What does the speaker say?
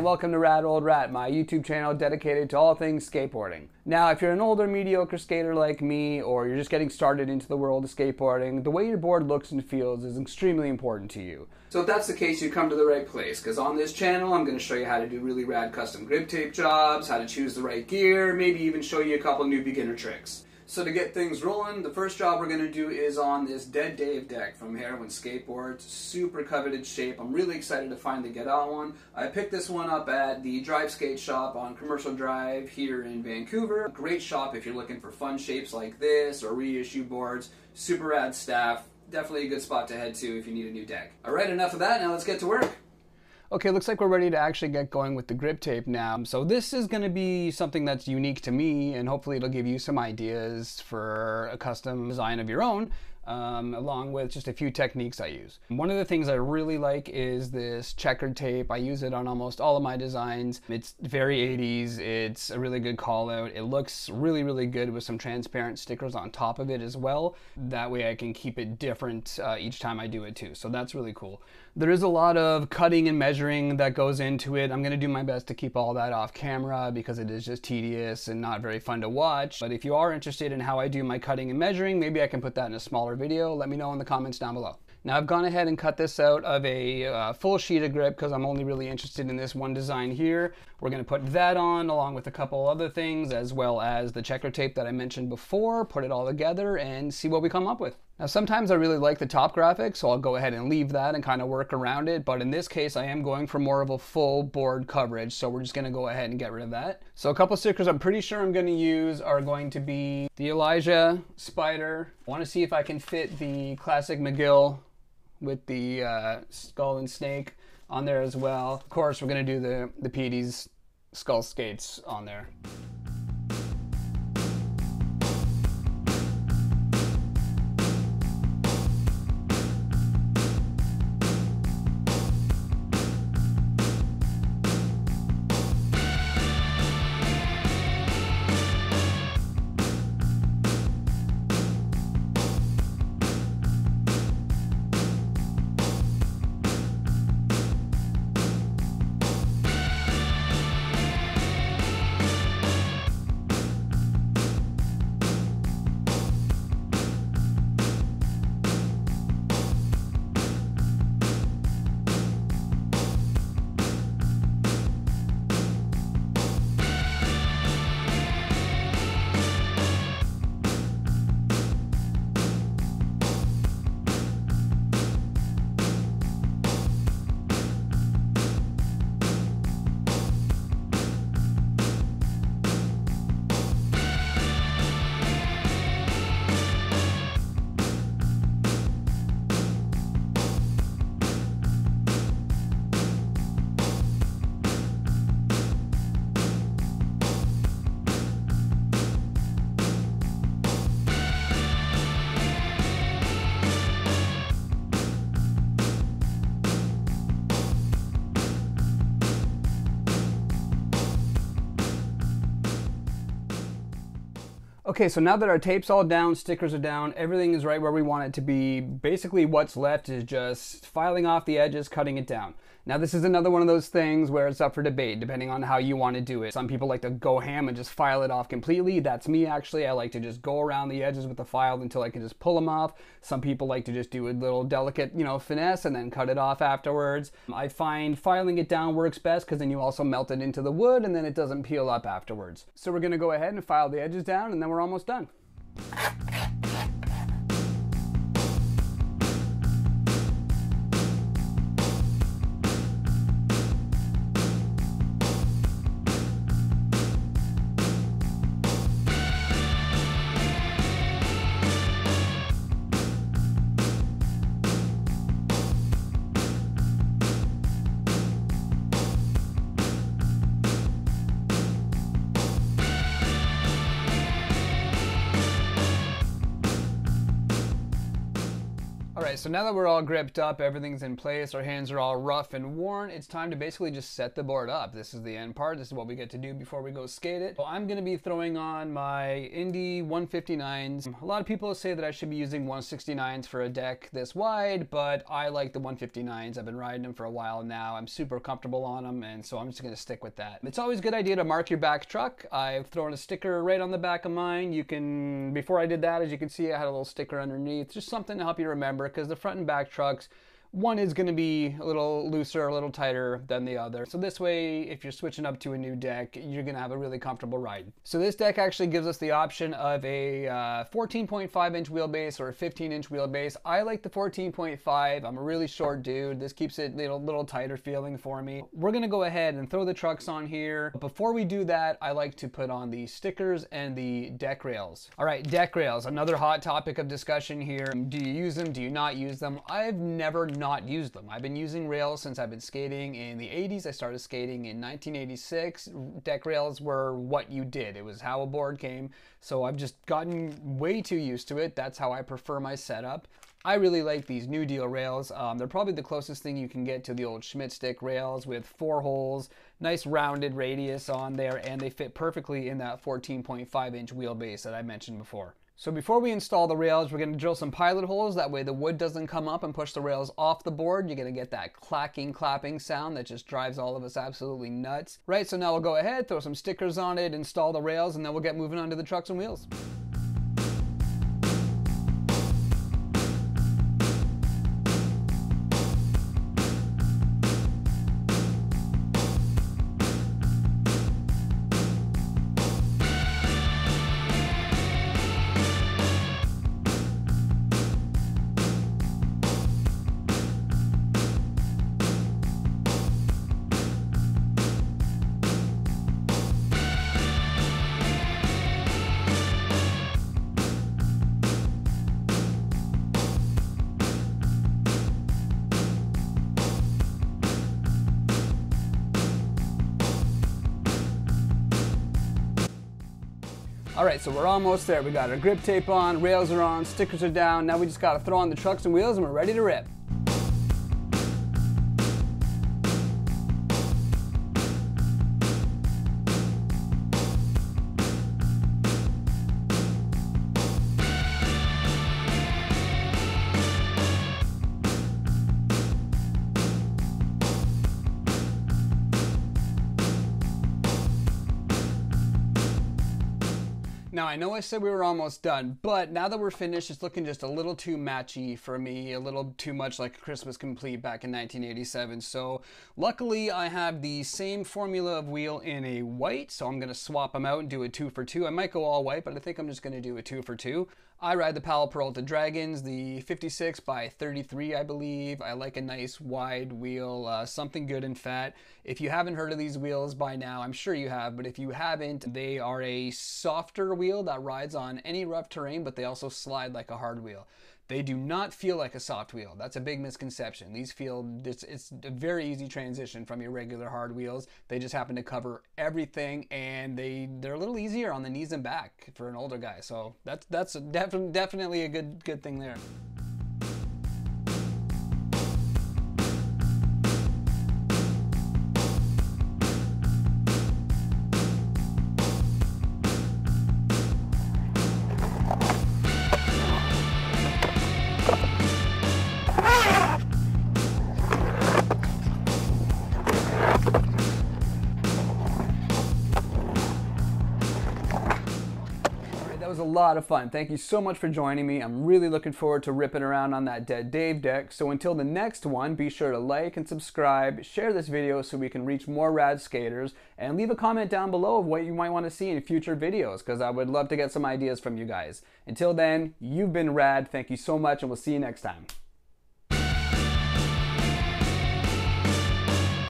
welcome to Rad Old Rat, my YouTube channel dedicated to all things skateboarding. Now, if you're an older mediocre skater like me, or you're just getting started into the world of skateboarding, the way your board looks and feels is extremely important to you. So if that's the case, you come to the right place, because on this channel I'm going to show you how to do really rad custom grip tape jobs, how to choose the right gear, maybe even show you a couple new beginner tricks. So to get things rolling, the first job we're going to do is on this Dead Dave deck from Heroin Skateboards. Super coveted shape. I'm really excited to finally get on one. I picked this one up at the Drive Skate Shop on Commercial Drive here in Vancouver. Great shop if you're looking for fun shapes like this or reissue boards. Super rad staff. Definitely a good spot to head to if you need a new deck. Alright, enough of that. Now let's get to work. Okay, looks like we're ready to actually get going with the grip tape now. So this is going to be something that's unique to me, and hopefully it'll give you some ideas for a custom design of your own, along with just a few techniques I use. One of the things I really like is this checkered tape. I use it on almost all of my designs. It's very 80s. It's a really good call out. It looks really, really good with some transparent stickers on top of it as well. That way I can keep it different each time I do it too. So that's really cool. There is a lot of cutting and measuring that goes into it. I'm going to do my best to keep all that off camera because it is just tedious and not very fun to watch. But if you are interested in how I do my cutting and measuring, maybe I can put that in a smaller video. Let me know in the comments down below. Now I've gone ahead and cut this out of a full sheet of grip because I'm only really interested in this one design here. We're going to put that on along with a couple other things as well as the checker tape that I mentioned before, put it all together and see what we come up with. Now sometimes I really like the top graphic, so I'll go ahead and leave that and kind of work around it, but in this case I am going for more of a full board coverage, so we're just going to go ahead and get rid of that. So a couple stickers I'm pretty sure I'm going to use are going to be the Elijah Spider. I want to see if I can fit the classic McGill with the skull and snake on there as well. Of course, we're going to do the Petey's skull skates on there. Okay, so now that our tape's all down, stickers are down, everything is right where we want it to be. Basically what's left is just filing off the edges, cutting it down. Now this is another one of those things where it's up for debate depending on how you want to do it. Some people like to go ham and just file it off completely. That's me actually. I like to just go around the edges with the file until I can just pull them off. Some people like to just do a little delicate, finesse and then cut it off afterwards. I find filing it down works best because then you also melt it into the wood and then it doesn't peel up afterwards. So we're going to go ahead and file the edges down and then we're almost done. Alright, so now that we're all gripped up, everything's in place, our hands are all rough and worn, it's time to basically just set the board up. This is the end part, this is what we get to do before we go skate it. So I'm going to be throwing on my Indy 159s. A lot of people say that I should be using 169s for a deck this wide, but I like the 159s. I've been riding them for a while now, I'm super comfortable on them, and so I'm just going to stick with that. It's always a good idea to mark your back truck. I've thrown a sticker right on the back of mine. You can, before I did that, as you can see, I had a little sticker underneath, just something to help you remember, because the front and back trucks, one is going to be a little looser, a little tighter than the other. So this way, if you're switching up to a new deck, you're going to have a really comfortable ride. So this deck actually gives us the option of a 14.5 inch wheelbase or a 15 inch wheelbase. I like the 14.5. I'm a really short dude. This keeps it a little tighter feeling for me. We're going to go ahead and throw the trucks on here. But before we do that, I like to put on the stickers and the deck rails. All right, deck rails, another hot topic of discussion here. Do you use them? Do you not use them? I've never not used them. I've been using rails since I've been skating in the 80s. I started skating in 1986. Deck rails were what you did. It was how a board came. So I've just gotten way too used to it. That's how I prefer my setup. I really like these New Deal rails. They're probably the closest thing you can get to the old Schmidt stick rails with 4 holes, nice rounded radius on there, and they fit perfectly in that 14.5 inch wheelbase that I mentioned before. So before we install the rails, we're going to drill some pilot holes. That way the wood doesn't come up and push the rails off the board. You're going to get that clacking, clapping sound that just drives all of us absolutely nuts. Right, so now we'll go ahead, throw some stickers on it, install the rails, and then we'll get moving on to the trucks and wheels. All right, so we're almost there. We got our grip tape on, rails are on, stickers are down. Now we just got to throw on the trucks and wheels and we're ready to rip. Now I know I said we were almost done, but now that we're finished, it's looking just a little too matchy for me, a little too much like a Christmas Complete back in 1987. So luckily I have the same formula of wheel in a white, so I'm going to swap them out and do a 2 for 2. I might go all white, but I think I'm just going to do a 2 for 2. I ride the Powell Peralta Dragons, the 56 by 33, I believe. I like a nice wide wheel, something good and fat. If you haven't heard of these wheels by now, I'm sure you have, but if you haven't, they are a softer wheel that rides on any rough terrain, but they also slide like a hard wheel. They do not feel like a soft wheel. That's a big misconception. These feel, it's a very easy transition from your regular hard wheels. They just happen to cover everything, and they're a little easier on the knees and back for an older guy. So that's definitely a good thing there. That was a lot of fun. Thank you so much for joining me. I'm really looking forward to ripping around on that Dead Dave deck. So until the next one, be sure to like and subscribe, share this video so we can reach more rad skaters, and leave a comment down below of what you might want to see in future videos, because I would love to get some ideas from you guys. Until then, you've been rad. Thank you so much, and we'll see you next time.